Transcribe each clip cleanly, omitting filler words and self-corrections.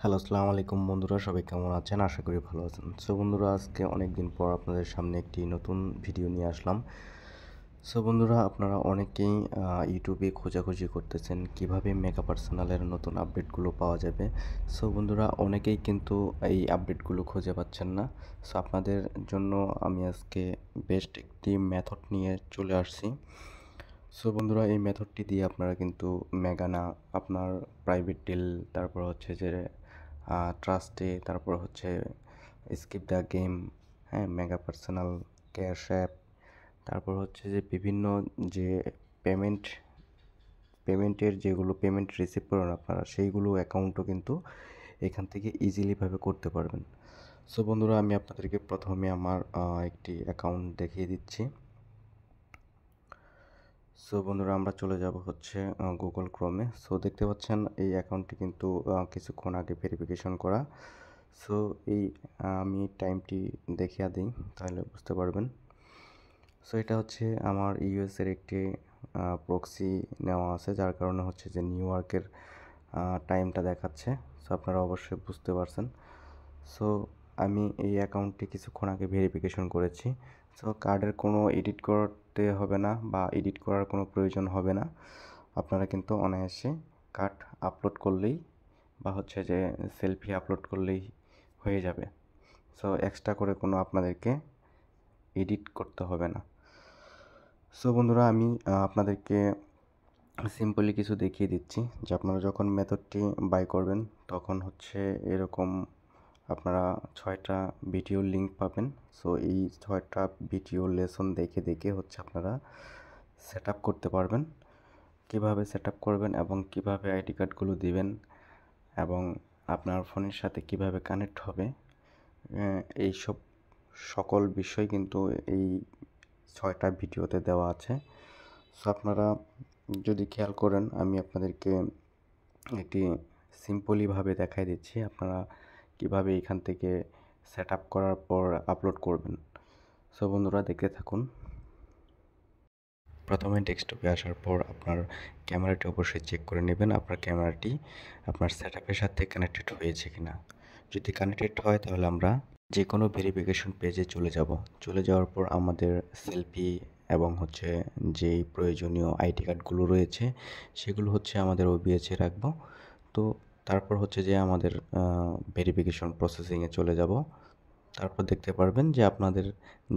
Hello, আসসালামু আলাইকুম বন্ধুরা, সবাই কেমন আছেন? আশা করি ভালো আছেন। সো বন্ধুরা, আজকে অনেক দিন পর আপনাদের সামনে একটি নতুন ভিডিও নিয়ে আসলাম। সো বন্ধুরা, আপনারা অনেকেই ইউটিউবে খোঁজাখুঁজি করতেছেন কিভাবে মেগা পার্সোনালের নতুন আপডেটগুলো পাওয়া যাবে। সো বন্ধুরা, অনেকেই কিন্তু এই আপডেটগুলো খুঁজে পাচ্ছেন না। সো আপনাদের জন্য আমি আজকে বেস্ট একটি মেথড নিয়ে চলে আসছি। সো বন্ধুরা, এই মেথডটি দিয়ে আপনারা কিন্তু মেগানা, আপনার প্রাইভেট ডিল, তারপর হচ্ছে যে ট্রাস্টে, তারপর হচ্ছে স্কিপ দ্য গেম, হ্যাঁ, মেগা পার্সোনাল, ক্যাশ অ্যাপ, তারপর হচ্ছে যে বিভিন্ন যে পেমেন্ট পেমেন্টের যেগুলো পেমেন্ট রিসিভ করেন আপনারা, সেইগুলো অ্যাকাউন্টও কিন্তু এখান থেকে ইজিলিভাবে করতে পারবেন। সো বন্ধুরা, আমি আপনাদেরকে প্রথমে আমার একটি অ্যাকাউন্ট দেখিয়ে দিচ্ছি। সো বন্ধুরা, আমরা চলে যাব হচ্ছে গুগল ক্রোমে। সো দেখতে পাচ্ছেন এই অ্যাকাউন্টটি কিন্তু কিছুক্ষণ আগে ভেরিফিকেশন করা। সো এই আমি টাইমটি দেখিয়ে দিই, তাহলে বুঝতে পারবেন। সো এটা হচ্ছে আমার ইউএসের একটি প্রক্সি নেওয়া আছে, যার কারণে হচ্ছে যে নিউ ইয়র্কের টাইমটা দেখাচ্ছে। সো আপনারা অবশ্যই বুঝতে পারছেন। সো আমি এই অ্যাকাউন্টটি কিছুক্ষণ আগে ভেরিফিকেশন করেছি। সো কার্ডের কোনো এডিট করতে হবে না বা এডিট করার কোনো প্রয়োজন হবে না। আপনারা কিন্তু অনায়াসে কার্ড আপলোড করলেই বা হচ্ছে যে সেলফি আপলোড করলেই হয়ে যাবে। সো এক্সট্রা করে কোনো আপনাদেরকে এডিট করতে হবে না। সো বন্ধুরা, আমি আপনাদেরকে সিম্পলি কিছু দেখিয়ে দিচ্ছি যে আপনারা যখন মেথডটি বাই করবেন তখন হচ্ছে এরকম আপনারা 6টা ভিডিও লিঙ্ক পাবেন। সো এই 6টা ভিডিও লেসন দেখে দেখে হচ্ছে আপনারা সেট আপ করতে পারবেন। কীভাবে সেট আপ করবেন এবং কীভাবে আইডি কার্ডগুলো দিবেন এবং আপনার ফোনের সাথে কিভাবে কানেক্ট হবে, এইসব সকল বিষয় কিন্তু এই 6টা ভিডিওতে দেওয়া আছে। সো আপনারা যদি খেয়াল করেন, আমি আপনাদেরকে একটি সিম্পলিভাবে দেখাই দিচ্ছি আপনারা কিভাবে এখান থেকে সেট আপ করার পর আপলোড করবেন। সো বন্ধুরা, দেখতে থাকুন। প্রথমে ডেস্কটপে আসার পর আপনার ক্যামেরাটি অবশ্যই চেক করে নেবেন আপনার ক্যামেরাটি আপনার সেট আপের সাথে কানেক্টেড হয়েছে কিনা। যদি কানেক্টেড হয় তাহলে আমরা যে কোনো ভেরিফিকেশন পেজে চলে যাওয়ার পর আমাদের সেলফি এবং হচ্ছে যেই প্রয়োজনীয় আইডি কার্ডগুলো রয়েছে সেগুলো হচ্ছে আমাদের ওবিএসে রাখবো। তো তারপর হচ্ছে যে আমাদের ভেরিফিকেশন প্রসেসিংয়ে চলে যাব। তারপর দেখতে পারবেন যে আপনাদের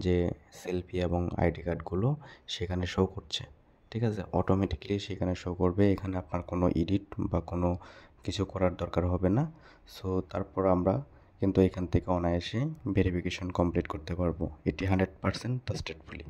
যে সেলফি এবং আইডি কার্ডগুলো সেখানে শো করছে। ঠিক আছে, অটোমেটিকলি সেখানে শো করবে, এখানে আপনার কোনো এডিট বা কোনো কিছু করার দরকার হবে না। সো তারপর আমরা কিন্তু এখান থেকে অনায়াসে ভেরিফিকেশন কমপ্লিট করতে পারবো। এটি 100% ট্রাস্টেডফুলি।